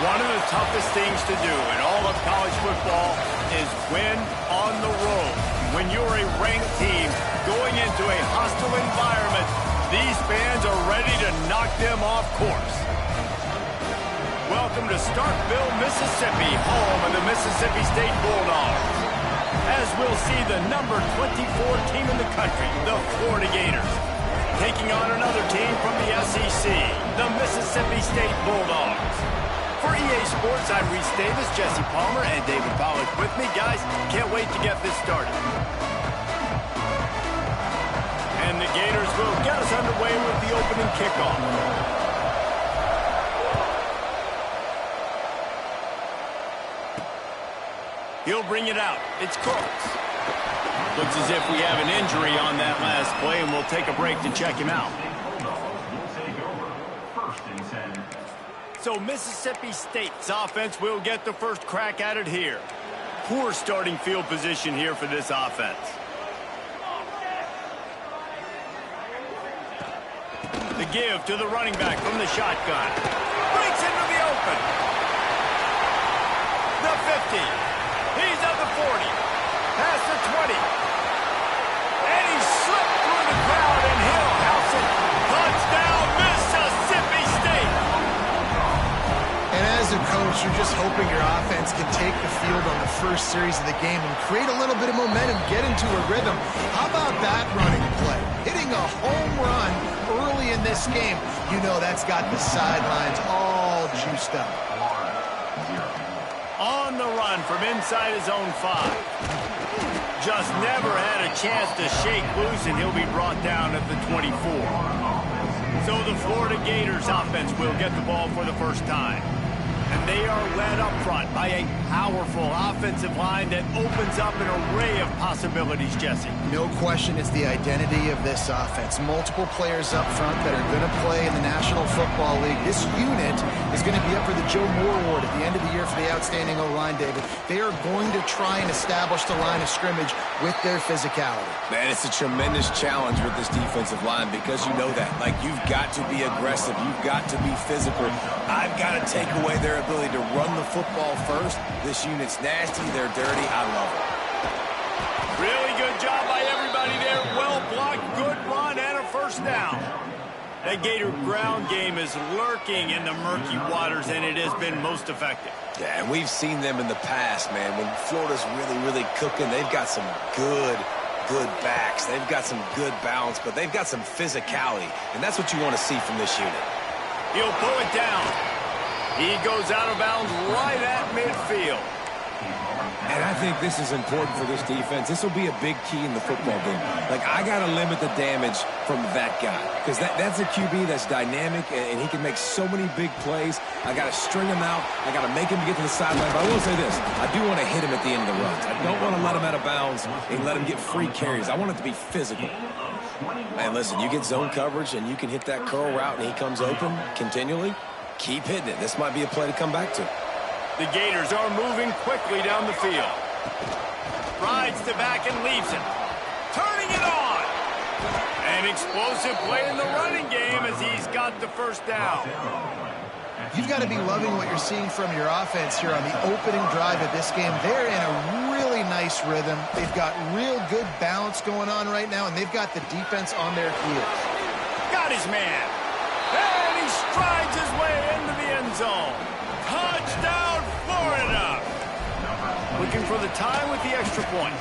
One of the toughest things to do in all of college football is win on the road. When you're a ranked team going into a hostile environment, these fans are ready to knock them off course. Welcome to Starkville, Mississippi, home of the Mississippi State Bulldogs. As we'll see the number 24 team in the country, the Florida Gators, taking on another team from the SEC, the Mississippi State Bulldogs. For EA Sports, I'm Reese Davis, Jesse Palmer, and David Pollack with me. Guys, can't wait to get this started. And the Gators will get us underway with the opening kickoff. He'll bring it out. It's Cooks. Looks as if we have an injury on that last play, and we'll take a break to check him out. So Mississippi State's offense will get the first crack at it here. Poor starting field position here for this offense. The give to the running back from the shotgun. Breaks into the open. The 50. He's at the 40. Past the 20. And he slipped through the crowd, and he'll house it. Touchdown, Mississippi State. And as a coach, you're just hoping your offense can take the field on the first series of the game and create a little bit of momentum, get into a rhythm. How about that running play? Hitting a home run early in this game. You know that's got the sidelines all juiced up. On the run from inside his own 5. Just never had a chance to shake loose, and he'll be brought down at the 24. So the Florida Gators offense will get the ball for the first time. And they are led up front by a powerful offensive line that opens up an array of possibilities, Jesse. No question it's the identity of this offense. Multiple players up front that are going to play in the National Football League. This unit is going to be up for the Joe Moore Award at the end of the year for the outstanding O-line, David. They are going to try and establish the line of scrimmage with their physicality. Man, it's a tremendous challenge with this defensive line because you know that. Like, you've got to be aggressive. You've got to be physical. I've got to take away their ability to run the football first. This unit's nasty. They're dirty. I love it. Really good job by everybody there. Well blocked, good run, and a first down. That Gator ground game is lurking in the murky waters, and it has been most effective. Yeah, and we've seen them in the past, man. When Florida's really cooking, they've got some good backs. They've got some good balance, but they've got some physicality, and that's what you want to see from this unit. He'll pull it down. He goes out of bounds right at midfield. And I think this is important for this defense. This will be a big key in the football game. Like, I got to limit the damage from that guy because that's a QB that's dynamic, and he can make so many big plays. I got to string him out. I got to make him get to the sideline. But I will say this. I do want to hit him at the end of the runs. I don't want to let him out of bounds and let him get free carries. I want it to be physical. Man, listen, you get zone coverage, and you can hit that curl route, and he comes open continually. Keep hitting it. This might be a play to come back to. The Gators are moving quickly down the field. Rides the back and leaves it. Turning it on. An explosive play in the running game as he's got the first down. You've got to be loving what you're seeing from your offense here on the opening drive of this game. They're in a really nice rhythm. They've got real good balance going on right now, and they've got the defense on their heels. Got his man. And he strides his way into the end zone. Touchdown, Florida! Looking for the tie with the extra point.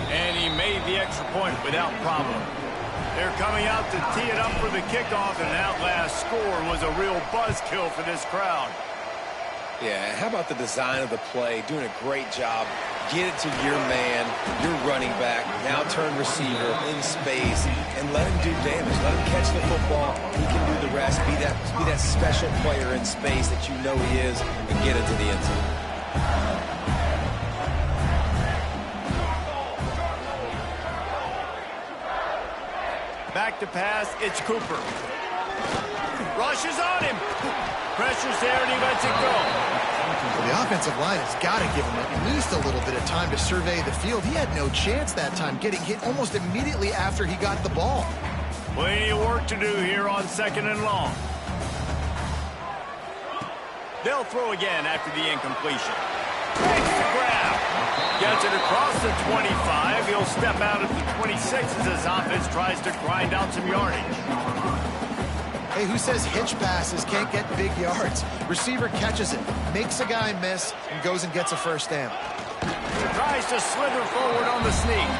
And he made the extra point without problem. They're coming out to tee it up for the kickoff, and that last score was a real buzzkill for this crowd. Yeah, how about the design of the play? Doing a great job. Get it to your man, your running back, now turn receiver in space, and let him do damage. Let him catch the football. He can do the rest. Be that special player in space that you know he is, and get into the end zone. Back to pass, it's Cooper. Rushes on him. Pressure's there, and he lets it go. Well, the offensive line has got to give him at least a little bit of time to survey the field. He had no chance that time, getting hit almost immediately after he got the ball. Plenty of work to do here on 2nd and long. They'll throw again after the incompletion. Makes the grab. Gets it across the 25. He'll step out at the 26 as his offense tries to grind out some yardage. Hey, who says hitch passes can't get big yards? Receiver catches it, makes a guy miss, and goes and gets a first down. Tries to slither forward on the sneak.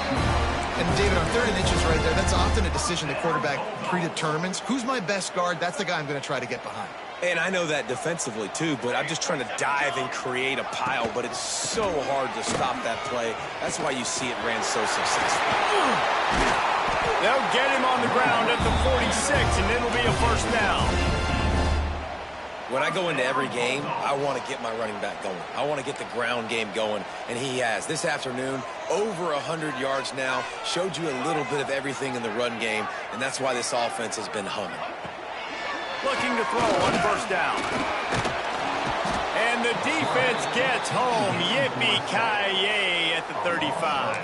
And David, on 3rd and inches right there, that's often a decision the quarterback predetermines. Who's my best guard? That's the guy I'm going to try to get behind. And I know that defensively, too, but I'm just trying to dive and create a pile, but it's so hard to stop that play. That's why you see it ran so successful. They'll get him on the ground at the 46, and it'll be a first down. When I go into every game, I want to get my running back going. I want to get the ground game going, and he has. This afternoon, over 100 yards now, showed you a little bit of everything in the run game, and that's why this offense has been humming. Looking to throw on first down. And the defense gets home. Yippee-ki-yay at the 35.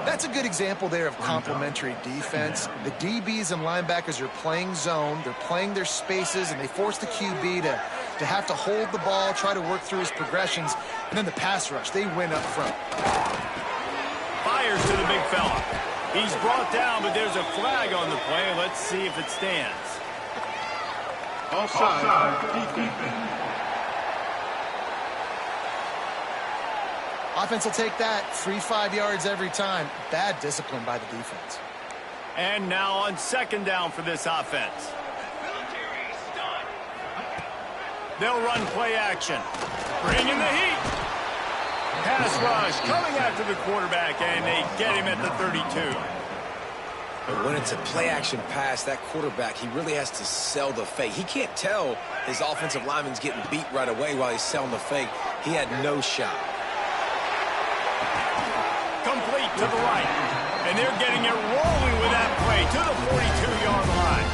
That's a good example there of complementary defense. The DBs and linebackers are playing zone. They're playing their spaces, and they force the QB to have to hold the ball, try to work through his progressions. And then the pass rush, they win up front. Fires to the big fella. He's brought down, but there's a flag on the play. Let's see if it stands. Offside, defense. Offense will take that. Free 5 yards every time. Bad discipline by the defense. And now on second down for this offense. They'll run play action. Bringing the heat. Pass rush coming after the quarterback, and they get him at the 32. But when it's a play-action pass, that quarterback, he really has to sell the fake. He can't tell his offensive lineman's getting beat right away while he's selling the fake. He had no shot. Complete to the right. And they're getting it rolling with that play to the 42-yard line.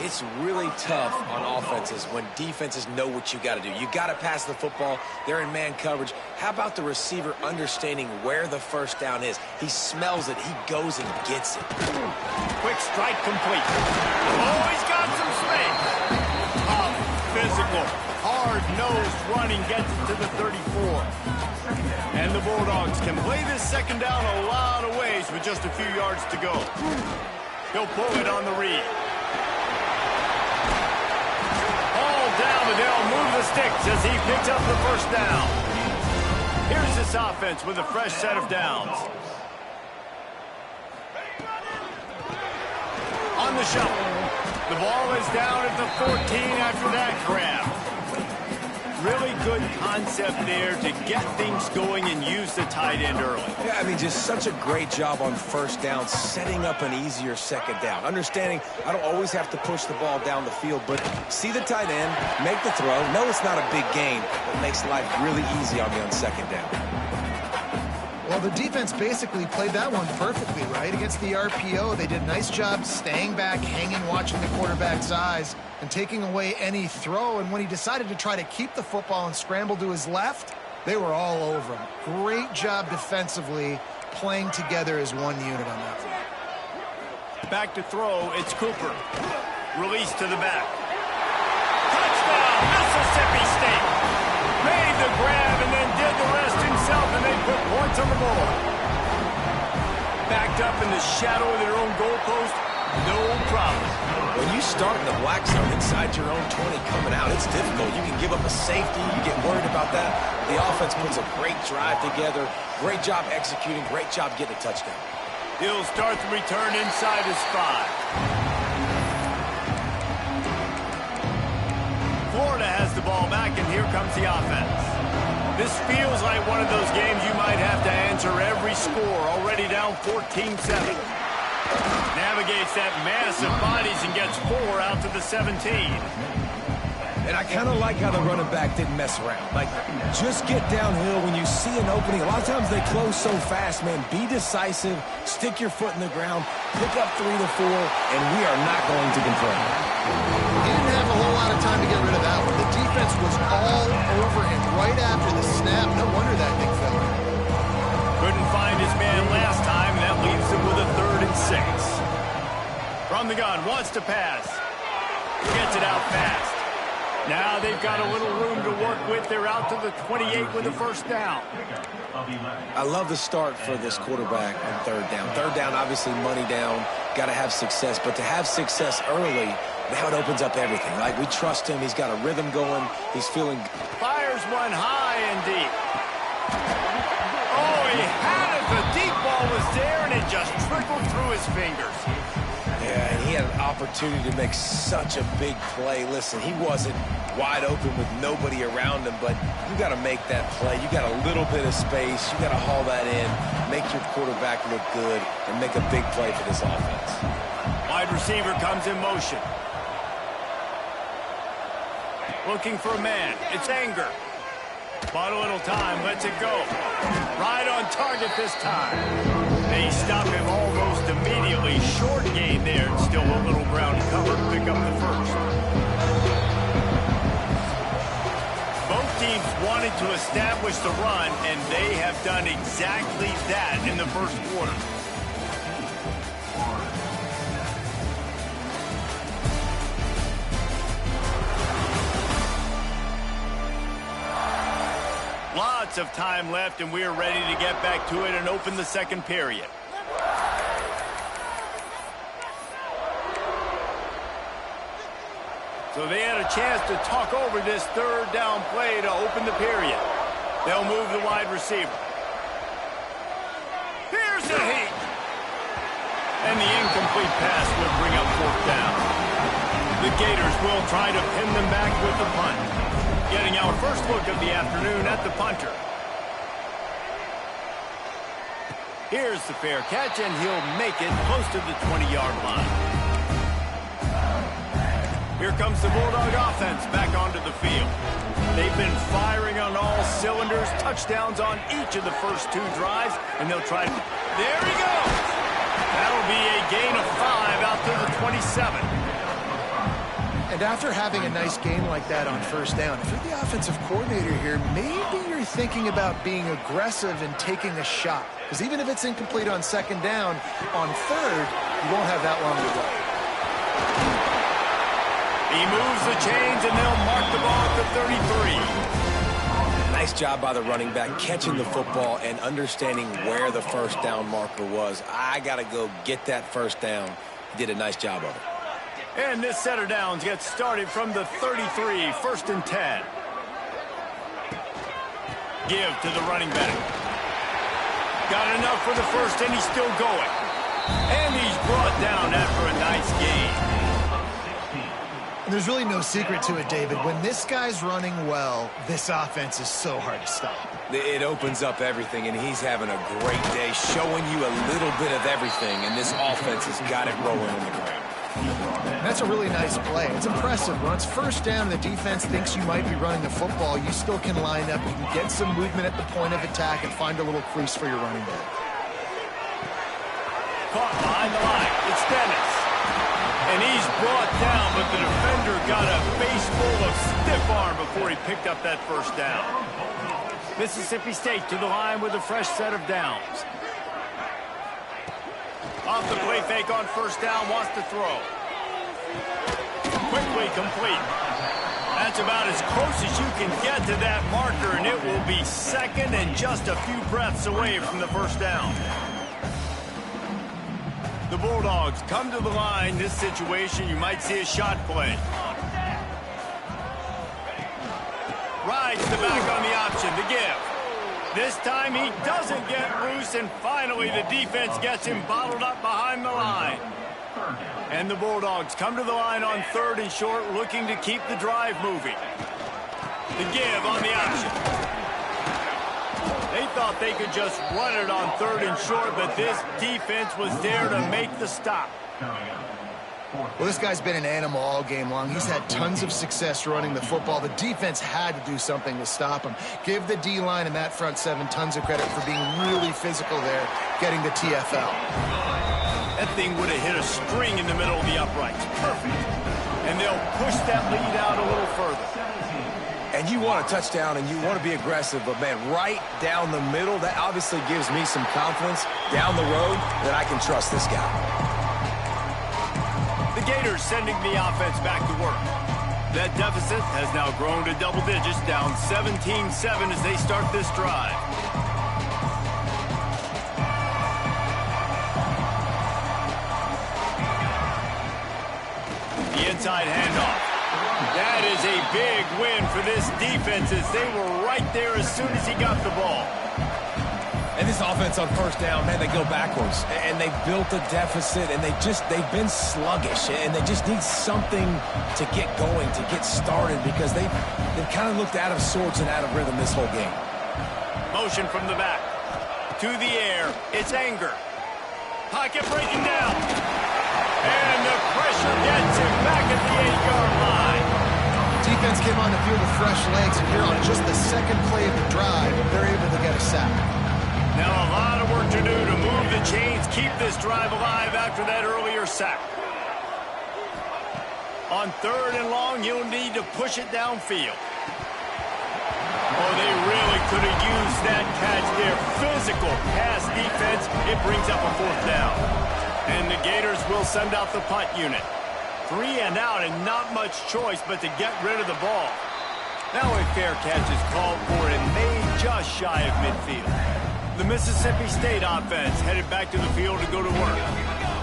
It's really tough on offenses when defenses know what you got to do. You got to pass the football. They're in man coverage. How about the receiver understanding where the first down is? He smells it. He goes and gets it. Quick strike complete. Oh, he's got some space. Tough, physical, hard-nosed running gets it to the 34. And the Bulldogs can play this second down a lot of ways with just a few yards to go. He'll pull it on the read. Down, and they'll move the sticks as he picks up the first down. Here's this offense with a fresh set of downs. On the shuffle. The ball is down at the 14 after that grab. Really good concept there to get things going and use the tight end early. Yeah, I mean, just such a great job on first down, setting up an easier second down. Understanding I don't always have to push the ball down the field, but see the tight end, make the throw. No, it's not a big gain, but makes life really easy on me on second down. Well, the defense basically played that one perfectly, right? Against the RPO, they did a nice job staying back, hanging, watching the quarterback's eyes, and taking away any throw. And when he decided to try to keep the football and scramble to his left, they were all over him. Great job defensively, playing together as one unit on that one. Back to throw, it's Cooper. Release to the back. Touchdown, Mississippi State. Made the grab and then did the rest himself, and they put points on the board. Backed up in the shadow of their own goalpost, no problem. When you start in the black zone inside your own 20 coming out, it's difficult. You can give up a safety. You get worried about that. The offense puts a great drive together. Great job executing. Great job getting a touchdown. He'll start the return inside his 5. Florida has the ball back, and here comes the offense. This feels like one of those games you might have to answer every score. Already down 14-7. Navigates that mass of bodies and gets 4 out to the 17. And I kind of like how the running back didn't mess around. Like, just get downhill when you see an opening. A lot of times they close so fast, man. Be decisive, stick your foot in the ground, pick up 3 to 4, and we are not going to complain. He didn't have a whole lot of time to get rid of that one. The defense was all over him right after the snap. No wonder that thing fell. Couldn't find his man last time. That leaves him with a 3rd and 6. From the gun, wants to pass. Gets it out fast. Now they've got a little room to work with. They're out to the 28 with a first down. I love the start for this quarterback on third down. Third down, obviously money down, got to have success. But to have success early, now it opens up everything. Like, we trust him. He's got a rhythm going. He's feeling. Fires one high and deep. Oh, he had it. The deep ball was there, and it just trickled through his fingers. Yeah, and he had an opportunity to make such a big play. Listen, he wasn't wide open with nobody around him, but you got to make that play. You got a little bit of space. You got to haul that in, make your quarterback look good, and make a big play for this offense. Wide receiver comes in motion. Looking for a man. It's Anger. Bought a little time. Lets it go. Right on target this time. They stop him almost immediately. Short gain there. Still a little ground cover to pick up the first. Both teams wanted to establish the run, and they have done exactly that in the first quarter. Lots of time left, and we are ready to get back to it and open the second period. So they had a chance to talk over this third down play to open the period. They'll move the wide receiver. Here's the heat. And the incomplete pass will bring up fourth down. The Gators will try to pin them back with the punt. Getting our first look of the afternoon at the punter. Here's the fair catch, and he'll make it close to the 20-yard line. Here comes the Bulldog offense back onto the field. They've been firing on all cylinders, touchdowns on each of the first two drives, and they'll try to... There he goes! That'll be a gain of 5 out to the 27. And after having a nice game like that on first down, if you're the offensive coordinator here, maybe you're thinking about being aggressive and taking a shot. Because even if it's incomplete on second down, on third, you won't have that long to go. He moves the chains, and they'll mark the ball at the 33. Nice job by the running back, catching the football and understanding where the first down marker was. I got to go get that first down. He did a nice job of it. And this set of downs gets started from the 33, first and 10. Give to the running back. Got enough for the first, and he's still going. And he's brought down after a nice gain. And there's really no secret to it, David. When this guy's running well, this offense is so hard to stop. It opens up everything, and he's having a great day, showing you a little bit of everything, and this offense has got it rolling on the ground. That's a really nice play. It's impressive. When it's first down and the defense thinks you might be running the football, you still can line up. You can get some movement at the point of attack and find a little crease for your running back. Caught behind the line. It's Dennis. And he's brought down, but the defender got a face full of stiff arm before he picked up that first down. Mississippi State to the line with a fresh set of downs. Off the play fake on first down, wants to throw. Quickly complete. That's about as close as you can get to that marker, and it will be second and just a few breaths away from the first down. The Bulldogs come to the line. This situation, you might see a shot play. Rides the back on the option to give. This time he doesn't get loose, and finally the defense gets him bottled up behind the line. And the Bulldogs come to the line on third and short, looking to keep the drive moving. The give on the option. They thought they could just run it on third and short, but this defense was there to make the stop. Well, this guy's been an animal all game long. He's had tons of success running the football. The defense had to do something to stop him. Give the D-line and that front seven tons of credit for being really physical there, getting the TFL. That thing would have hit a string in the middle of the uprights. Perfect. And they'll push that lead out a little further. And you want a touchdown and you want to be aggressive, but, man, right down the middle, that obviously gives me some confidence down the road that I can trust this guy. The Gators sending the offense back to work. That deficit has now grown to double digits, down 17-7 as they start this drive. The inside handoff. That is a big win for this defense as they were right there as soon as he got the ball. And this offense on first down, man, they go backwards. And they built a deficit, and they've been sluggish. And they just need something to get going, to get started, because they've kind of looked out of sorts and out of rhythm this whole game. Motion from the back. To the air. It's Anger. Pocket breaking down. And the pressure gets him back at the 8-yard line. Defense came on the field with fresh legs, and here on just the second play of the drive, they're able to get a sack. Now a lot of work to do to move the chains, keep this drive alive after that earlier sack. On 3rd and long, you'll need to push it downfield. Oh, they really could have used that catch there. Physical pass defense. It brings up a 4th down. And the Gators will send out the punt unit. 3 and out and not much choice but to get rid of the ball. Now a fair catch is called for and made just shy of midfield. The Mississippi State offense headed back to the field to go to work.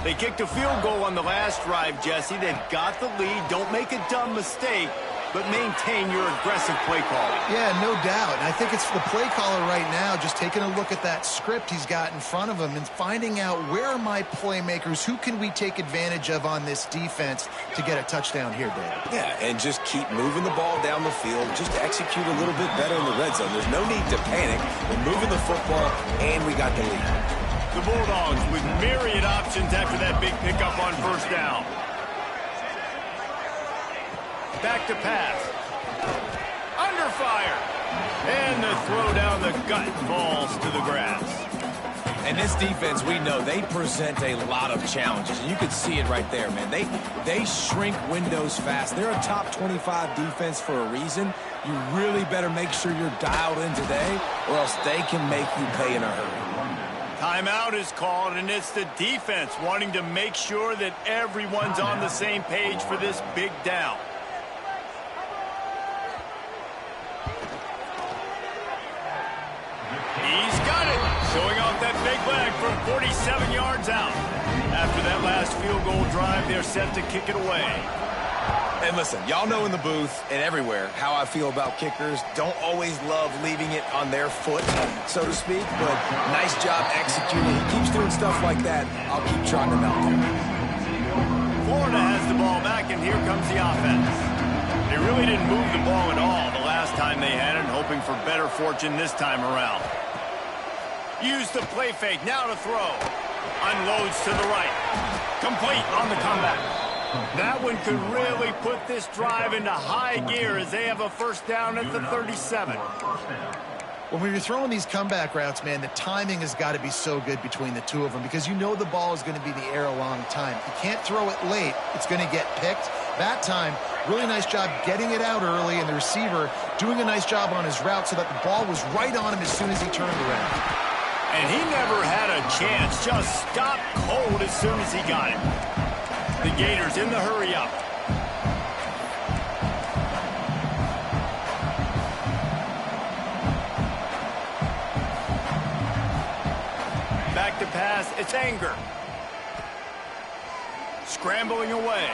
They kicked a field goal on the last drive, Jesse. They've got the lead. Don't make a dumb mistake, but maintain your aggressive play call. Yeah, no doubt. And I think it's the play caller right now just taking a look at that script he's got in front of him and finding out where are my playmakers, who can we take advantage of on this defense to get a touchdown here, Dave. Yeah, and just keep moving the ball down the field. Just execute a little bit better in the red zone. There's no need to panic. We're moving the football, and we got the lead. The Bulldogs with myriad options after that big pickup on first down. Back to pass. Under fire. And the throw down the gut falls to the grass. And this defense, we know, they present a lot of challenges. And you can see it right there, man. They shrink windows fast. They're a top 25 defense for a reason. You really better make sure you're dialed in today, or else they can make you pay in a hurry. Timeout is called, and it's the defense wanting to make sure that everyone's on the same page for this big down. He's got it. Showing off that big leg from 47 yards out. After that last field goal drive, they're set to kick it away. And listen, y'all know in the booth and everywhere how I feel about kickers. Don't always love leaving it on their foot, so to speak, but nice job executing. He keeps doing stuff like that. I'll keep trotting him out there. Florida has the ball back, and here comes the offense. They really didn't move the ball at all the last time they had it, hoping for better fortune this time around. Use the play fake, now to throw. Unloads to the right. Complete on the comeback. That one could really put this drive into high gear as they have a first down at the 37. When you're throwing these comeback routes, man, the timing has got to be so good between the two of them because you know the ball is going to be in the air a long time. You can't throw it late. It's going to get picked. That time, really nice job getting it out early, and the receiver doing a nice job on his route so that the ball was right on him as soon as he turned around. And he never had a chance. Just stopped cold as soon as he got it. The Gators in the hurry up. Back to pass, it's Anger. Scrambling away.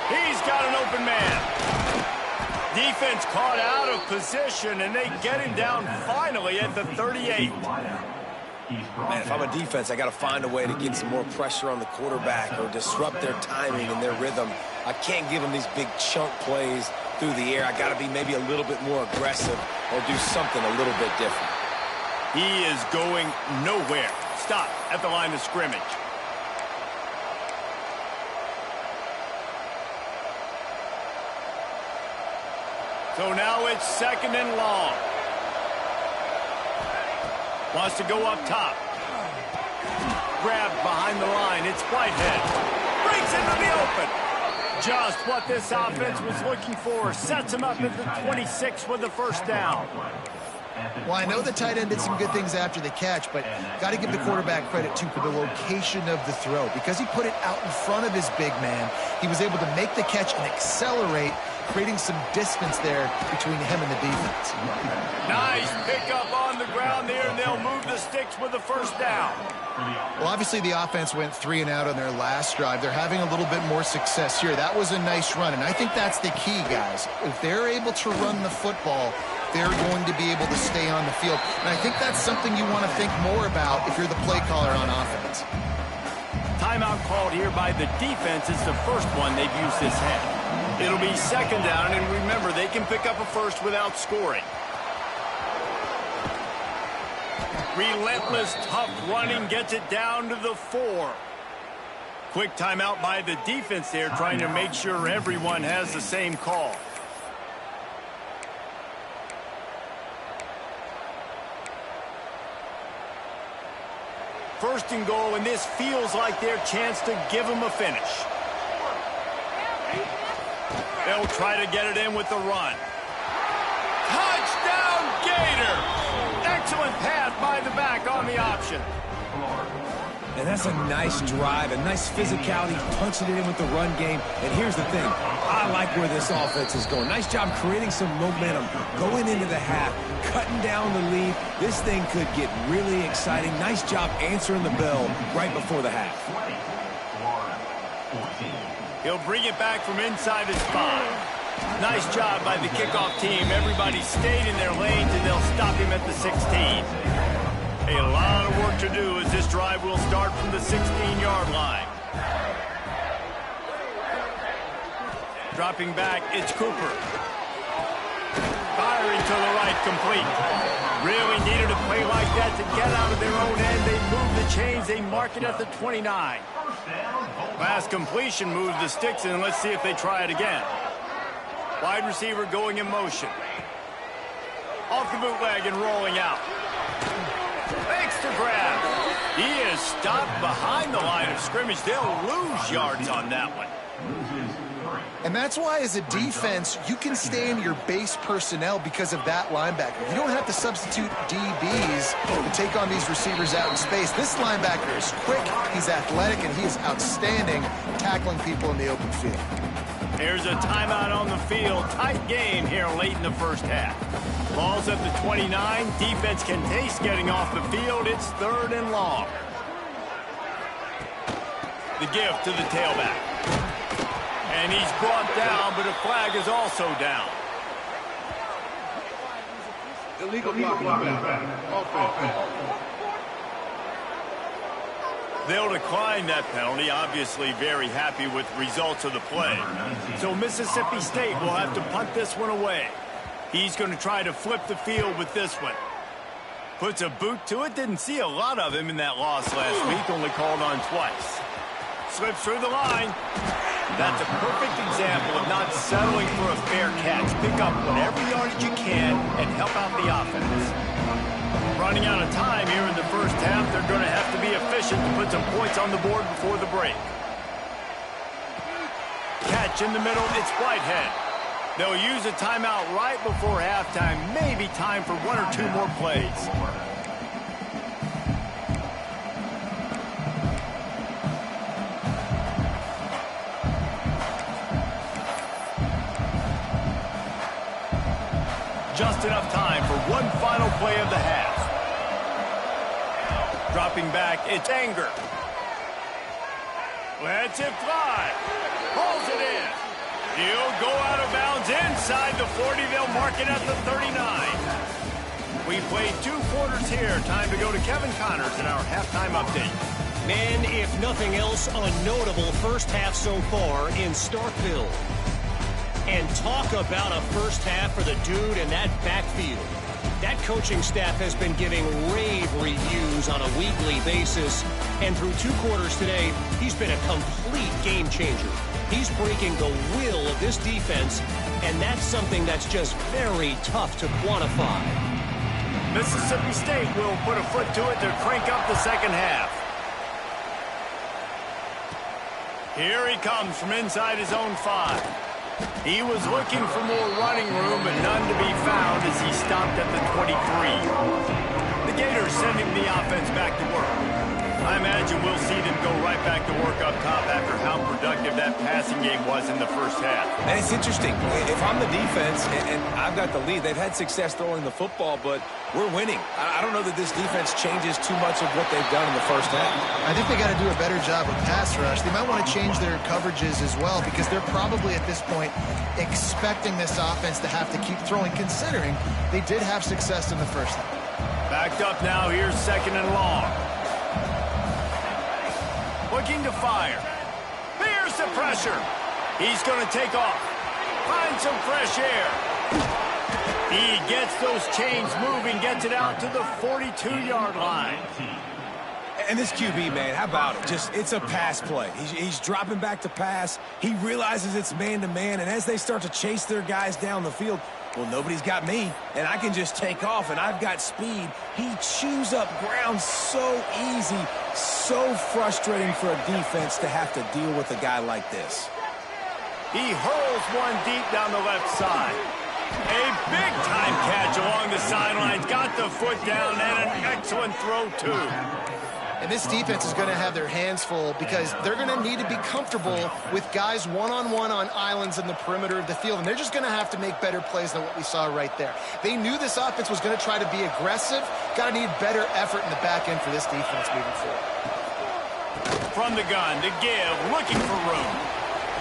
He's got an open man. Defense caught out of position, and they get him down finally at the 38. Man, if I'm a defense, I got to find a way to get some more pressure on the quarterback or disrupt their timing and their rhythm. I can't give them these big chunk plays through the air. I got to be maybe a little bit more aggressive or do something a little bit different. He is going nowhere. Stop at the line of scrimmage. So now it's 2nd and long. Wants to go up top. Grabbed behind the line. It's Whitehead. Breaks into the open. Just what this offense was looking for. Sets him up at the 26 with the first down. Well, I know the tight end did some good things after the catch, but got to give the quarterback credit, too, for the location of the throw. Because he put it out in front of his big man, he was able to make the catch and accelerate, creating some distance there between him and the defense. Nice pickup on the ground there, and they'll move the sticks with the first down. Well, obviously the offense went 3 and out on their last drive. They're having a little bit more success here. That was a nice run, and I think that's the key, guys. If they're able to run the football, they're going to be able to stay on the field. And I think that's something you want to think more about if you're the play caller on offense. Timeout called here by the defense. It's the first one they've used this half. It'll be second down, and remember, they can pick up a first without scoring. Relentless, tough running gets it down to the 4. Quick timeout by the defense there, trying to make sure everyone has the same call. First and goal, and this feels like their chance to give them a finish. They'll try to get it in with the run. Touchdown, Gator! Excellent pass by the back on the option. And that's a nice drive, a nice physicality, punching it in with the run game. And here's the thing, I like where this offense is going. Nice job creating some momentum, going into the half, cutting down the lead. This thing could get really exciting. Nice job answering the bell right before the half. He'll bring it back from inside his 5. Nice job by the kickoff team. Everybody stayed in their lanes, and they'll stop him at the 16. A lot of work to do as this drive will start from the 16-yard line. Dropping back, it's Cooper. Firing to the right, complete. Really needed a play like that to get out of their own end. They move the chains. They mark it at the 29. Last completion moves the sticks in. Let's see if they try it again. Wide receiver going in motion. Off the bootleg and rolling out. Makes the grab. He is stopped behind the line of scrimmage. They'll lose yards on that one. And that's why, as a defense, you can stay in your base personnel because of that linebacker. You don't have to substitute DBs to take on these receivers out in space. This linebacker is quick, he's athletic, and he is outstanding tackling people in the open field. There's a timeout on the field. Tight game here late in the first half. Ball's at the 29. Defense can taste getting off the field. It's 3rd and long. The give to the tailback. And he's brought down, but a flag is also down. Illegal blocking offense. They'll decline that penalty, obviously very happy with results of the play. So Mississippi State will have to punt this one away. He's going to try to flip the field with this one. Puts a boot to it. Didn't see a lot of him in that loss last week, only called on twice. Slips through the line. That's a perfect example of not settling for a fair catch. Pick up whatever yardage you can and help out the offense. Running out of time here in the first half. They're going to have to be efficient to put some points on the board before the break. Catch in the middle. It's Whitehead. They'll use a timeout right before halftime. Maybe time for 1 or 2 more plays. Just enough time for one final play of the half. Dropping back, it's Anger. Lets it fly. Pulls it in. He'll go out of bounds inside the 40. They'll mark it at the 39. We played 2 quarters here. Time to go to Kevin Connors in our halftime update. Man, if nothing else, a notable first half so far in Starkville. And talk about a first half for the dude in that backfield. That coaching staff has been giving rave reviews on a weekly basis. And through 2 quarters today, he's been a complete game changer. He's breaking the will of this defense, and that's something that's just very tough to quantify. Mississippi State will put a foot to it to crank up the second half. Here he comes from inside his own 5. He was looking for more running room, but none to be found as he stopped at the 23. The Gators sending the offense back to work. I imagine we'll see them go right back to work up top after how productive that passing game was in the first half. And it's interesting. If I'm the defense and I've got the lead, they've had success throwing the football, but we're winning. I don't know that this defense changes too much of what they've done in the first half. I think they got to do a better job of pass rush. They might want to change their coverages as well because they're probably at this point expecting this offense to have to keep throwing, considering they did have success in the first half. Backed up now. Here's 2nd and long. Looking to fire. Here's the pressure. He's going to take off. Find some fresh air. He gets those chains moving, gets it out to the 42-yard line. And this QB, man, how about it? It's a pass play. He's dropping back to pass. He realizes it's man-to-man, and as they start to chase their guys down the field, well, nobody's got me, and I can just take off, and I've got speed. He chews up ground so easy, so frustrating for a defense to have to deal with a guy like this. He hurls one deep down the left side. A big-time catch along the sidelines. Got the foot down, and an excellent throw, too. And this defense is going to have their hands full because they're going to need to be comfortable with guys one-on-one on islands in the perimeter of the field. And they're just going to have to make better plays than what we saw right there. They knew this offense was going to try to be aggressive. Got to need better effort in the back end for this defense moving forward. From the gun to give, looking for room.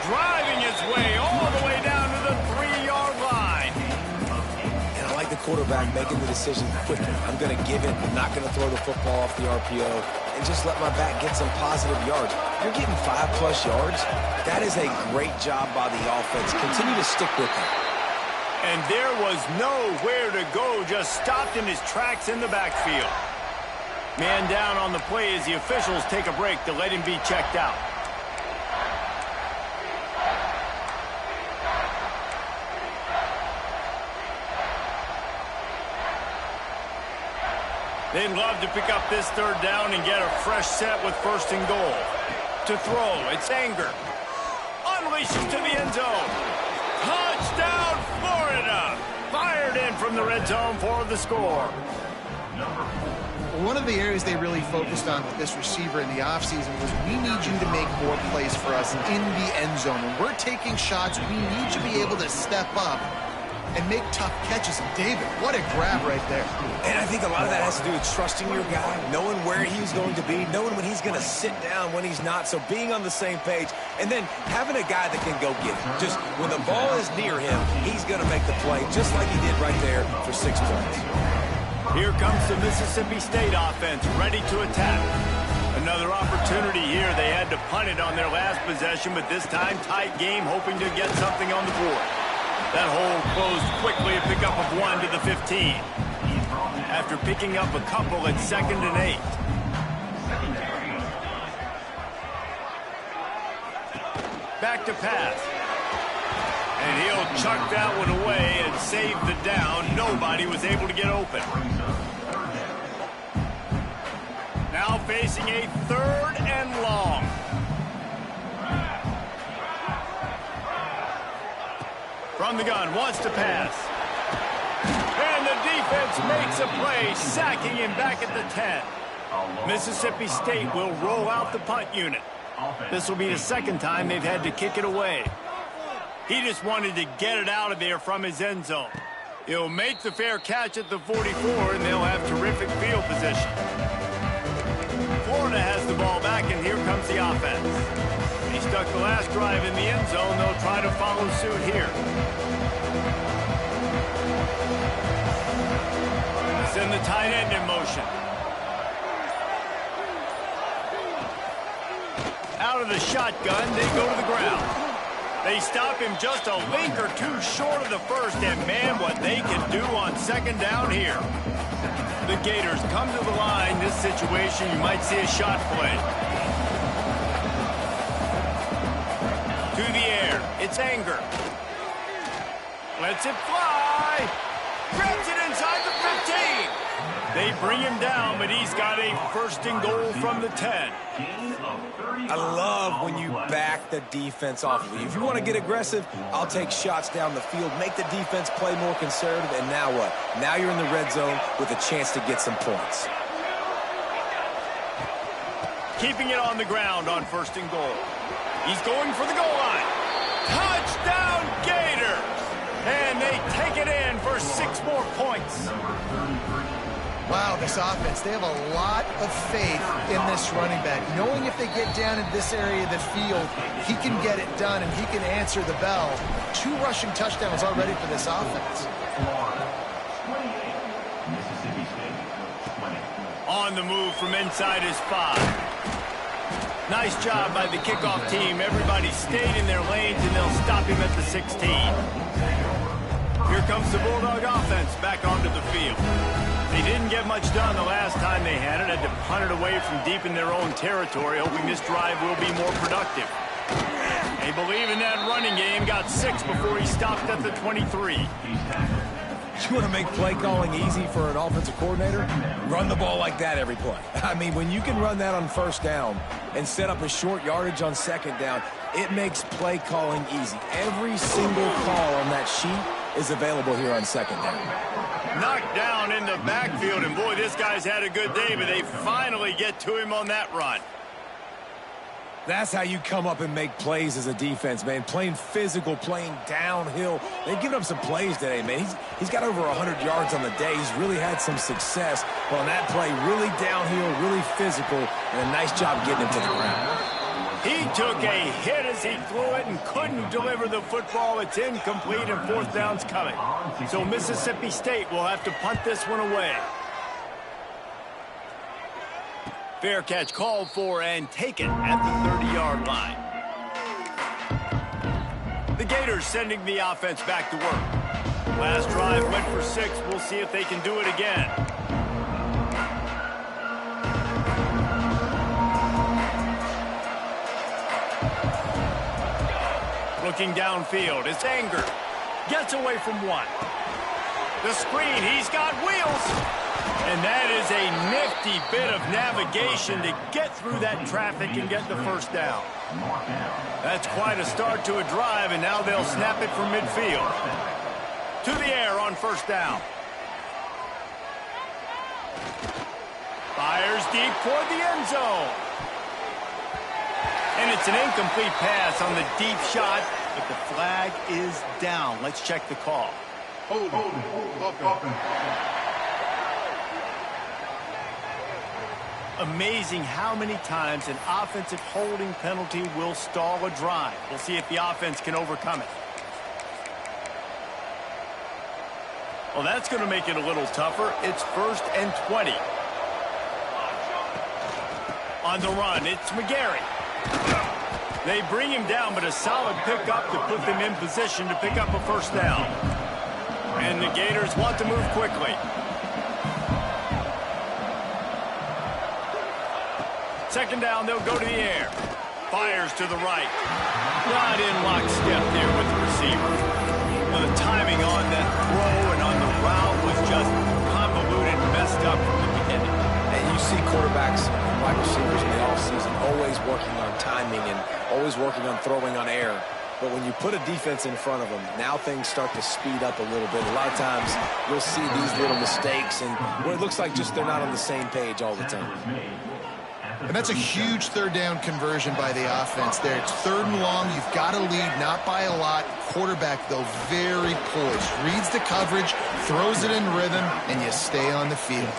Driving his way all the way down to the 3-yard line. And I like the quarterback making the decision quickly. I'm going to give it. I'm not going to throw the football off the RPO and just let my back get some positive yards. You're getting 5+ yards. That is a great job by the offense. Continue to stick with it. And there was nowhere to go, just stopped in his tracks in the backfield. Man down on the play as the officials take a break to let him be checked out. They'd love to pick up this 3rd down and get a fresh set with 1st and goal. To throw, it's Anger. Unleashes to the end zone. Touchdown, Florida! Fired in from the red zone for the score. One of the areas they really focused on with this receiver in the offseason was we need you to make more plays for us in the end zone. When we're taking shots, we need you to be able to step up and make tough catches. And David, what a grab right there. And I think a lot of that has to do with trusting your guy, knowing where he's going to be, knowing when he's going to sit down, when he's not, so being on the same page, and then having a guy that can go get it. Just when the ball is near him, he's going to make the play, just like he did right there for 6 points. Here comes the Mississippi State offense, ready to attack. Another opportunity here. They had to punt it on their last possession, but this time tight game, hoping to get something on the board. That hole closed quickly, a pickup of 1 to the 15. After picking up a couple at 2nd and 8. Back to pass. And he'll chuck that one away and save the down. Nobody was able to get open. Now facing a 3rd and long. From the gun, wants to pass. And the defense makes a play, sacking him back at the 10. Mississippi State will roll out the punt unit. This will be the 2nd time they've had to kick it away. He just wanted to get it out of there from his end zone. He'll make the fair catch at the 44, and they'll have terrific field position. Florida has the ball back, and here comes the offense. He stuck the last drive in the end zone. They'll try to follow suit here. Send the tight end in motion. Out of the shotgun, they go to the ground. They stop him just a link or two short of the first, and man, what they can do on 2nd down here. The Gators come to the line. This situation, you might see a shot play. To the air, it's Anger. Lets it fly. Grabs it inside the 15. They bring him down, but he's got a first and goal from the 10. I love when you back the defense off of you. If you want to get aggressive, I'll take shots down the field, make the defense play more conservative, and now what? Now you're in the red zone with a chance to get some points. Keeping it on the ground on first and goal. He's going for the goal line. Touchdown, Gator! And they take it in for 6 more points. Wow, this offense, they have a lot of faith in this running back. Knowing if they get down in this area of the field, he can get it done and he can answer the bell. 2 rushing touchdowns already for this offense. On the move from inside his 5. Nice job by the kickoff team. Everybody stayed in their lanes, and they'll stop him at the 16. Here comes the Bulldog offense back onto the field. They didn't get much done the last time they had it. Had to punt it away from deep in their own territory, hoping this drive will be more productive. They believe in that running game. Got 6 before he stopped at the 23. You want to make play calling easy for an offensive coordinator? Run the ball like that every play. I mean, when you can run that on first down and set up a short yardage on second down, it makes play calling easy. Every single call on that sheet is available here on second down. Knocked down in the backfield, and boy, this guy's had a good day, but they finally get to him on that run. That's how you come up and make plays as a defense, man. Playing physical, playing downhill. They've given up some plays today, man. He's got over 100 yards on the day. He's really had some success. But on that play, really downhill, really physical, and a nice job getting him to the ground. He took a hit as he threw it and couldn't deliver the football. It's incomplete, and 4th down's coming. So Mississippi State will have to punt this one away. Fair catch called for and taken at the 30-yard line. The Gators sending the offense back to work. Last drive went for 6. We'll see if they can do it again. Looking downfield, it's Anger. Gets away from 1. The screen, he's got wheels. And that is a nifty bit of navigation to get through that traffic and get the first down. That's quite a start to a drive, and now they'll snap it from midfield. To the air on first down. Fires deep toward the end zone. And it's an incomplete pass on the deep shot, but the flag is down. Let's check the call. Hold it. Amazing how many times an offensive holding penalty will stall a drive. We'll see if the offense can overcome it. Well, that's going to make it a little tougher. It's 1st and 20. On the run, it's McGarry. They bring him down, but a solid pickup to put them in position to pick up a first down. And the Gators want to move quickly. Second down, they'll go to the air. Fires to the right. Not in lockstep there with the receiver. Well, the timing on that throw and on the route was just convoluted, messed up from the beginning. And you see quarterbacks and wide receivers in the offseason always working on timing and always working on throwing on air. But when you put a defense in front of them, now things start to speed up a little bit. A lot of times you'll see these little mistakes and where it looks like just they're not on the same page all the time. And that's a huge 3rd down conversion by the offense there. It's 3rd and long. You've got to lead, not by a lot. Quarterback, though, very poised. Reads the coverage, throws it in rhythm, and you stay on the field.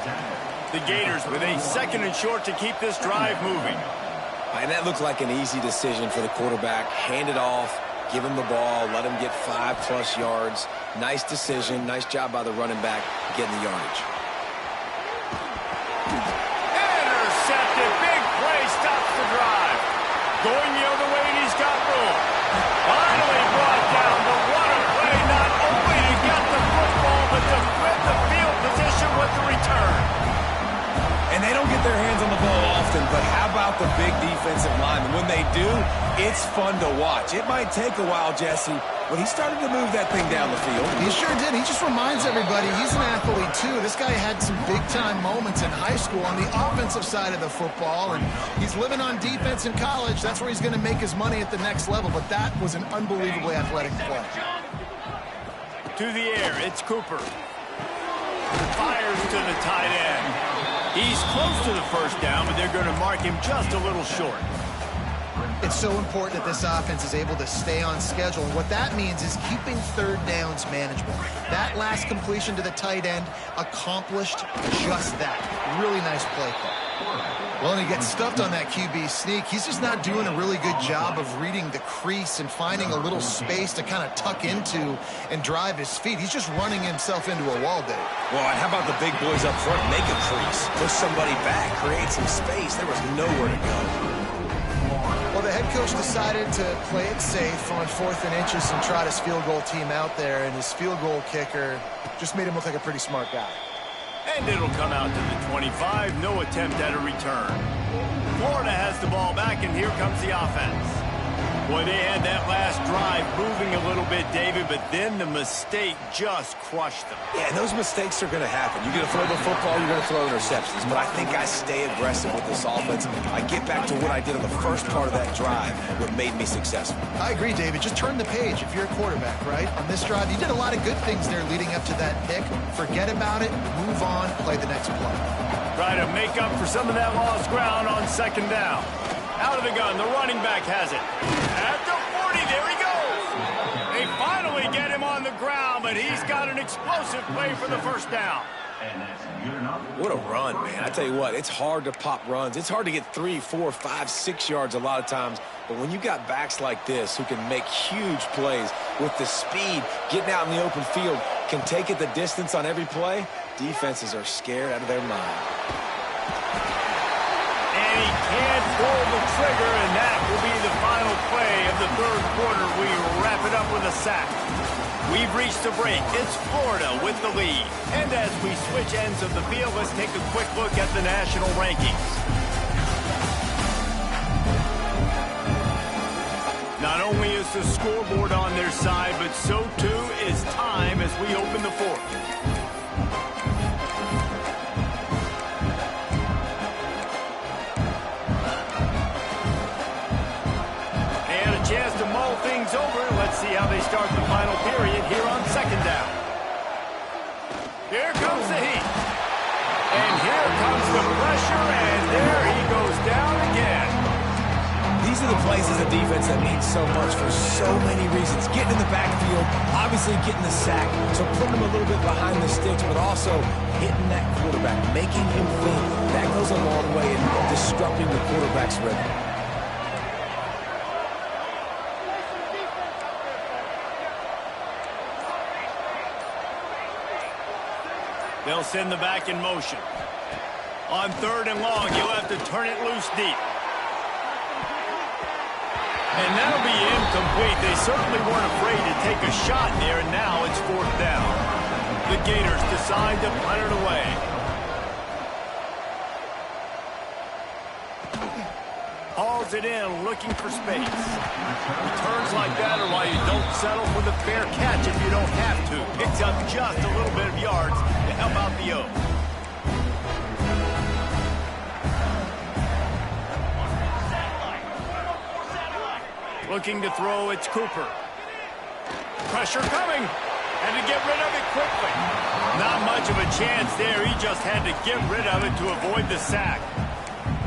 The Gators with a 2nd and short to keep this drive moving. And that looked like an easy decision for the quarterback. Hand it off, give him the ball, let him get 5+ yards. Nice decision. Nice job by the running back getting the yardage. Stops the drive. Going the other way, and he's got room. Finally brought down, but what a play, not only to get the football, but to flip the field position with the return. And they don't get their hands on the ball often, but how about the big defensive linemen? When they do, it's fun to watch. It might take a while, Jesse, Well, he started to move that thing down the field. He sure did. He just reminds everybody he's an athlete, too. This guy had some big-time moments in high school on the offensive side of the football, and he's living on defense in college. That's where he's going to make his money at the next level, but that was an unbelievably athletic play. To the air, it's Cooper. Fires to the tight end. He's close to the first down, but they're going to mark him just a little short. It's so important that this offense is able to stay on schedule. And what that means is keeping third downs manageable. That last completion to the tight end accomplished just that. Really nice play call. Well, and he gets stuffed on that QB sneak. He's just not doing a really good job of reading the crease and finding a little space to kind of tuck into and drive his feet. He's just running himself into a wall, Dave. Well, how about the big boys up front? Make a crease. Push somebody back. Create some space. There was nowhere to go. Well, the head coach decided to play it safe on 4th and inches and trot his field goal team out there, and his field goal kicker just made him look like a pretty smart guy. And it'll come out to the 25. No attempt at a return. Florida has the ball back, and here comes the offense. Boy, they had that last drive moving a little bit, David, but then the mistake just crushed them. Yeah, and those mistakes are going to happen. You're going to throw the football, you're going to throw interceptions. But I think I stay aggressive with this offense. I get back to what I did on the first part of that drive, what made me successful. I agree, David. Just turn the page if you're a quarterback, right? On this drive, you did a lot of good things there leading up to that pick. Forget about it, move on, play the next play. Try to make up for some of that lost ground on second down. Out of the gun, the running back has it. At the 40, there he goes. They finally get him on the ground, but he's got an explosive play for the first down. What a run, man. I tell you what, it's hard to pop runs. It's hard to get 3, 4, 5, 6 yards a lot of times. But when you got backs like this who can make huge plays with the speed, getting out in the open field, can take it the distance on every play, defenses are scared out of their mind. And he can't pull the trigger, and that will be the final play of the third quarter. We wrap it up with a sack. We've reached a break. It's Florida with the lead. And as we switch ends of the field, let's take a quick look at the national rankings. Not only is the scoreboard on their side, but so too is time as we open the fourth. Chance to mull things over. Let's see how they start the final period here on second down. Here comes the heat. And here comes the pressure, and there he goes down again. These are the plays as a defense that mean so much for so many reasons. Getting in the backfield, obviously getting the sack, so putting him a little bit behind the sticks, but also hitting that quarterback, making him think. That goes a long way in disrupting the quarterback's rhythm. They'll send the back in motion. On third and long, you'll have to turn it loose deep. And that'll be incomplete. They certainly weren't afraid to take a shot there, and now it's fourth down. The Gators decide to punt it away. Hauls it in, looking for space. Returns like that are why you don't settle for the fair catch if you don't have to. Picks up just a little bit of yards to help out the O. Looking to throw, it's Cooper. Pressure coming, and to get rid of it quickly. Not much of a chance there. He just had to get rid of it to avoid the sack.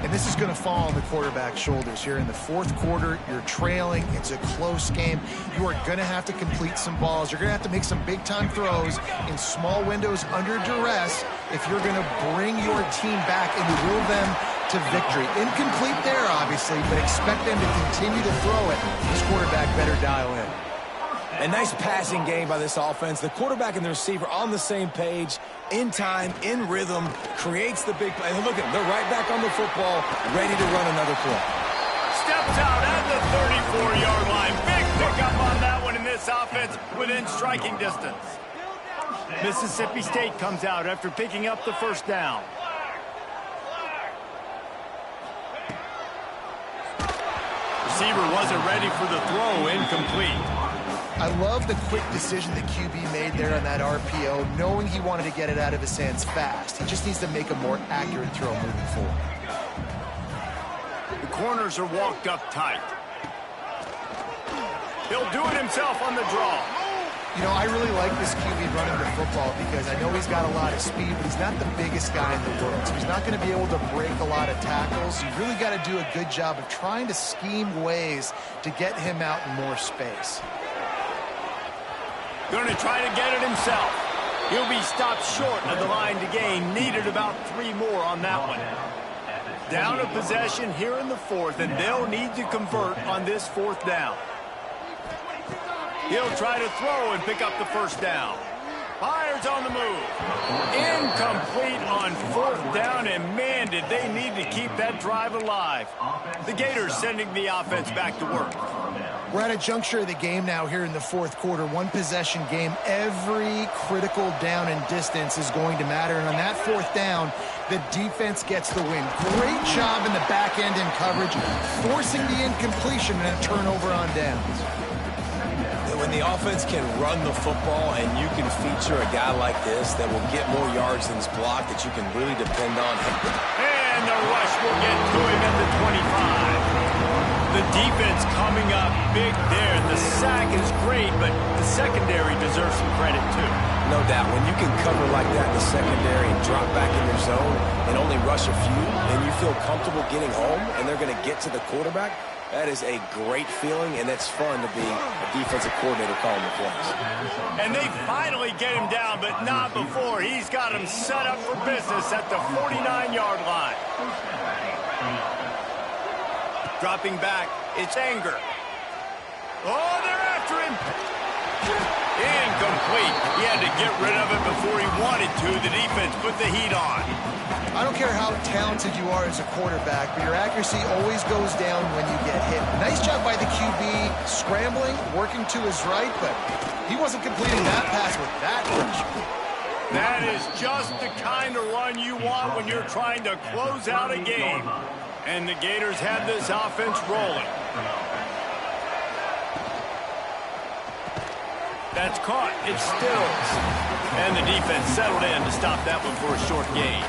And this is going to fall on the quarterback's shoulders here in the fourth quarter. You're trailing. It's a close game. You are going to have to complete some balls. You're going to have to make some big-time throws in small windows under duress if you're going to bring your team back and will them to victory. Incomplete there, obviously, but expect them to continue to throw it. This quarterback better dial in. A nice passing game by this offense. The quarterback and the receiver on the same page, in time, in rhythm, creates the big play. And look at them. They're right back on the football, ready to run another play. Steps out at the 34-yard line. Big pickup on that one in this offense within striking distance. Mississippi State comes out after picking up the first down. Receiver wasn't ready for the throw, incomplete. I love the quick decision the QB made there on that RPO, knowing he wanted to get it out of his hands fast. He just needs to make a more accurate throw moving forward. The corners are walked up tight. He'll do it himself on the draw. You know, I really like this QB running the football because I know he's got a lot of speed, but he's not the biggest guy in the world. So he's not going to be able to break a lot of tackles. You really got to do a good job of trying to scheme ways to get him out in more space. Going to try to get it himself. He'll be stopped short of the line to gain. Needed about 3 more on that one. Down a possession here in the 4th, and they'll need to convert on this 4th down. He'll try to throw and pick up the first down. Fires on the move. Incomplete on 4th down, and man, did they need to keep that drive alive. The Gators sending the offense back to work. We're at a juncture of the game now here in the 4th quarter. One possession game. Every critical down and distance is going to matter. And on that 4th down, the defense gets the win. Great job in the back end in coverage, forcing the incompletion and a turnover on downs. When the offense can run the football and you can feature a guy like this that will get more yards than his block, that you can really depend on. And the rush will get to him at the 25. The defense coming up big there. The sack is great, but the secondary deserves some credit too. No doubt. When you can cover like that in the secondary and drop back in your zone and only rush a few, and you feel comfortable getting home and they're going to get to the quarterback, that is a great feeling, and it's fun to be a defensive coordinator calling the plays. And they finally get him down, but not before. He's got him set up for business at the 49-yard line. Dropping back, it's Anger. Oh, they're after him. Incomplete. He had to get rid of it before he wanted to. The defense put the heat on. I don't care how talented you are as a quarterback, but your accuracy always goes down when you get hit. Nice job by the QB scrambling, working to his right, but he wasn't completing that pass with that pressure. That is just the kind of run you want when you're trying to close out a game. And the Gators have this offense rolling. That's caught. It stills. And the defense settled in to stop that one for a short gain.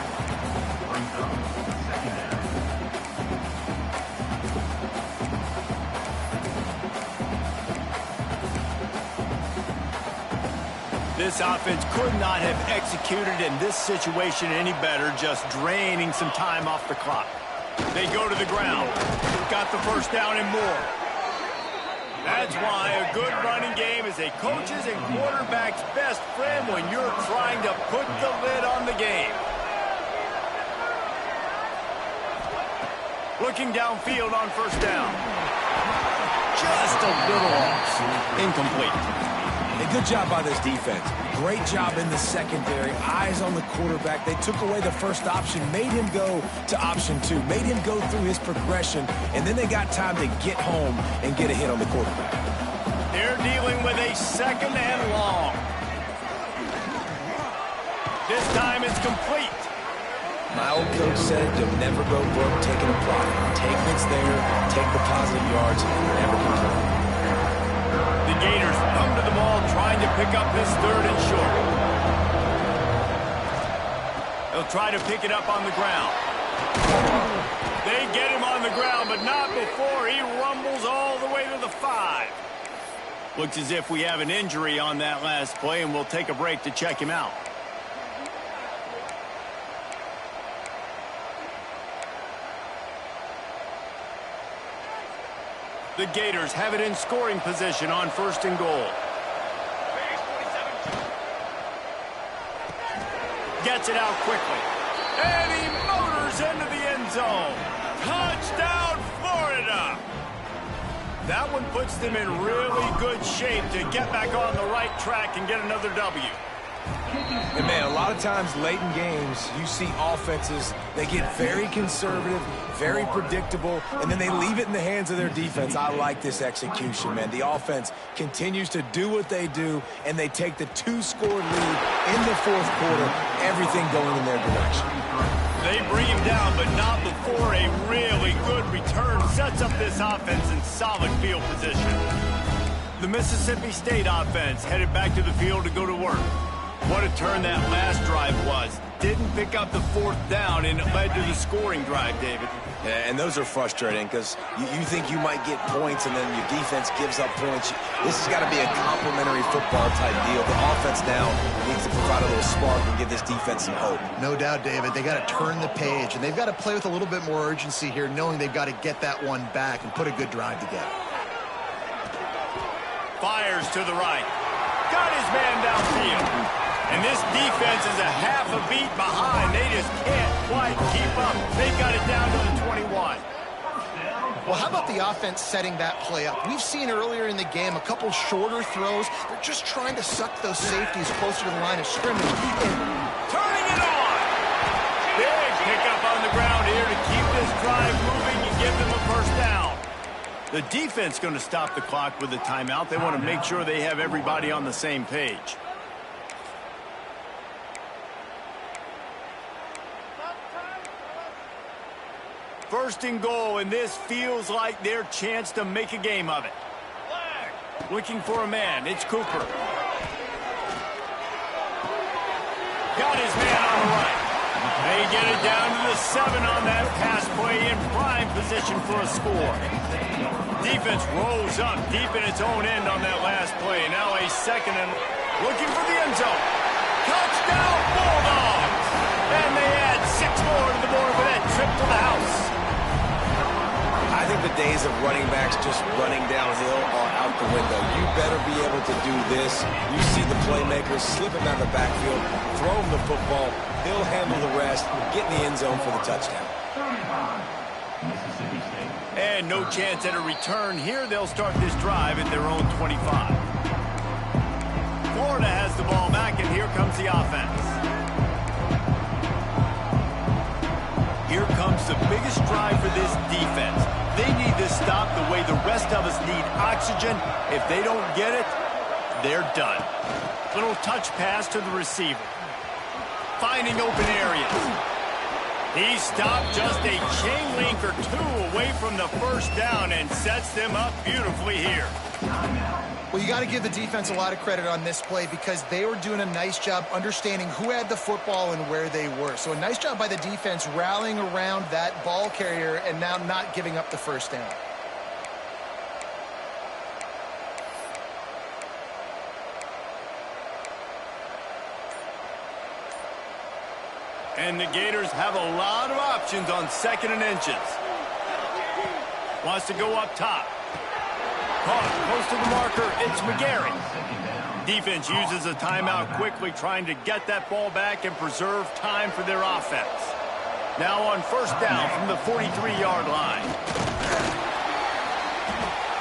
This offense could not have executed in this situation any better, just draining some time off the clock. They go to the ground. Got the first down and more. That's why a good running game is a coach's and quarterback's best friend when you're trying to put the lid on the game. Looking downfield on first down. Just a little off. Incomplete. A good job by this defense. Great job in the secondary. Eyes on the quarterback. They took away the first option, made him go to option 2, made him go through his progression, and then they got time to get home and get a hit on the quarterback. They're dealing with a second and long. This time it's complete. My old coach said you'll never go broke taking a plot. Take what's there, take the positive yards, and never complain. The Gators come to the ball trying to pick up this 3rd and short. They'll try to pick it up on the ground. They get him on the ground, but not before he rumbles all the way to the 5. Looks as if we have an injury on that last play, and we'll take a break to check him out. The Gators have it in scoring position on 1st and goal. Gets it out quickly. And he motors into the end zone. Touchdown, Florida! That one puts them in really good shape to get back on the right track and get another W. And, man, a lot of times late in games, you see offenses, they get very conservative, very predictable, and then they leave it in the hands of their defense. I like this execution, man. The offense continues to do what they do, and they take the 2-score lead in the 4th quarter, everything going in their direction. They bring him down, but not before a really good return sets up this offense in solid field position. The Mississippi State offense headed back to the field to go to work. What a turn that last drive was. Didn't pick up the 4th down, and it led to the scoring drive, David. Yeah, and those are frustrating because you think you might get points and then your defense gives up points. This has got to be a complimentary football type deal. The offense now needs to provide a little spark and give this defense some hope. No doubt, David. They got to turn the page, and they've got to play with a little bit more urgency here, knowing they've got to get that one back and put a good drive together. Fires to the right. Got his man downfield. And this defense is a half a beat behind. They just can't quite keep up. They got it down to the 21. Well, how about the offense setting that play up? We've seen earlier in the game a couple shorter throws. They're just trying to suck those safeties closer to the line of scrimmage. Turning it on. Big pickup on the ground here to keep this drive moving and give them a first down. The defense going to stop the clock with a timeout. They want to make sure they have everybody on the same page. First and goal, and this feels like their chance to make a game of it. Looking for a man. It's Cooper. Got his man on the right. They get it down to the 7 on that pass play in prime position for a score. Defense rolls up deep in its own end on that last play. Now a second and looking for the end zone. Touchdown, Bulldogs! And they add 6 more to the board with that trip to the house. I think the days of running backs just running downhill are out the window. You better be able to do this. You see the playmakers slipping down the backfield, throw him the football, he'll handle the rest, get in the end zone for the touchdown. And no chance at a return here. They'll start this drive at their own 25. Florida has the ball back, and here comes the offense. Here comes the biggest drive for this defense. They need this stop the way the rest of us need oxygen. If they don't get it, they're done. Little touch pass to the receiver. Finding open areas. He stopped just a chain link or 2 away from the first down and sets them up beautifully here. Well, you got to give the defense a lot of credit on this play because they were doing a nice job understanding who had the football and where they were. So a nice job by the defense rallying around that ball carrier and now not giving up the first down. And the Gators have a lot of options on 2nd and inches. Wants to go up top. Caught close to the marker. It's McGarry. Defense uses a timeout quickly, trying to get that ball back and preserve time for their offense. Now on first down from the 43-yard line.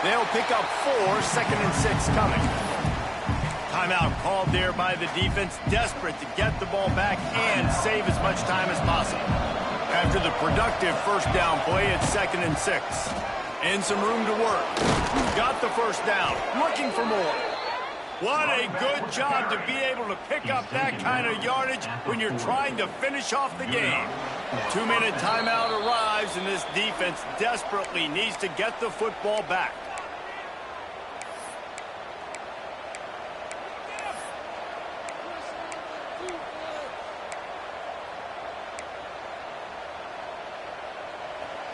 They'll pick up 4, 2nd and 6 coming. Timeout called there by the defense, desperate to get the ball back and save as much time as possible. After the productive first down play, it's 2nd and 6. And some room to work. Got the first down. Looking for more. What a good job to be able to pick up that kind of yardage when you're trying to finish off the game. 2-minute timeout arrives, and this defense desperately needs to get the football back.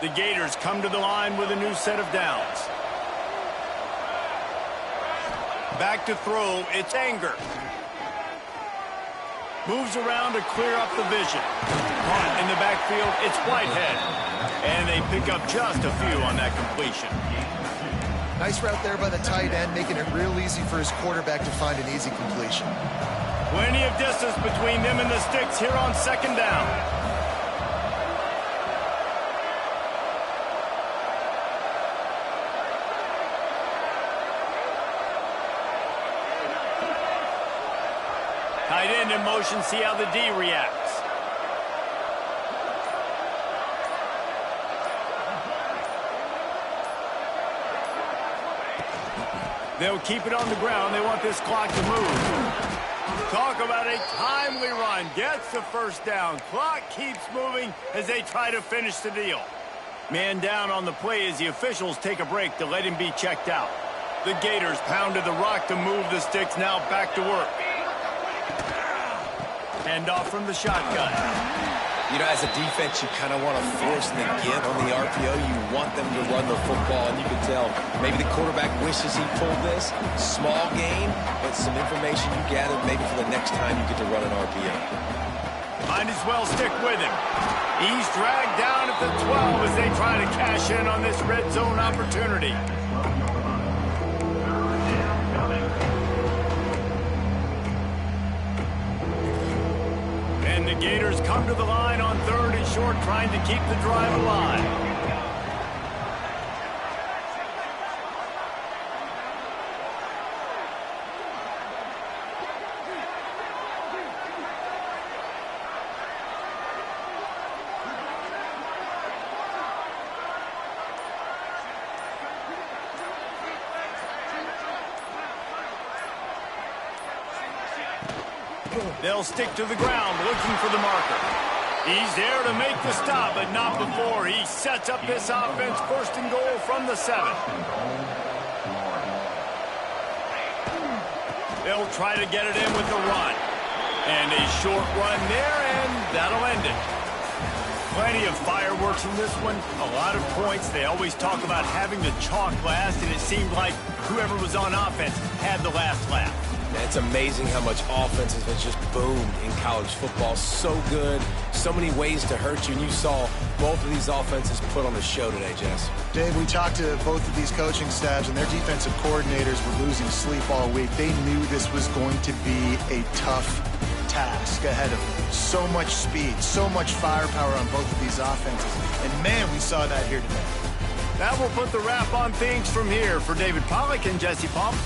The Gators come to the line with a new set of downs. Back to throw, it's Anger. Moves around to clear up the vision. Caught in the backfield, it's Whitehead. And they pick up just a few on that completion. Nice route there by the tight end, making it real easy for his quarterback to find an easy completion. Plenty of distance between them and the sticks here on 2nd down. Tight end in motion, see how the D reacts. They'll keep it on the ground. They want this clock to move. Talk about a timely run. Gets the first down. Clock keeps moving as they try to finish the deal. Man down on the play as the officials take a break to let him be checked out. The Gators pounded the rock to move the sticks. Now back to work. Hand off from the shotgun. You know, as a defense, you kind of want to force the give on the RPO. You want them to run the football, and you can tell maybe the quarterback wishes he pulled this. Small gain, but some information you gathered maybe for the next time you get to run an RPO. Might as well stick with him. He's dragged down at the 12 as they try to cash in on this red zone opportunity. And the Gators come to the line on 3rd and short, trying to keep the drive alive. They'll stick to the ground, looking for the marker. He's there to make the stop, but not before. He sets up this offense, 1st and goal from the 7. They'll try to get it in with the run. And a short run there, and that'll end it. Plenty of fireworks in this one. A lot of points. They always talk about having the chalk last, and it seemed like whoever was on offense had the last laugh. It's amazing how much offense has just boomed in college football. So good, so many ways to hurt you, and you saw both of these offenses put on the show today, Jess. Dave, we talked to both of these coaching staffs, and their defensive coordinators were losing sleep all week. They knew this was going to be a tough task ahead of them. So much speed, so much firepower on both of these offenses, and man, we saw that here today. That will put the wrap on things from here. For David Pollack and Jesse Pomp,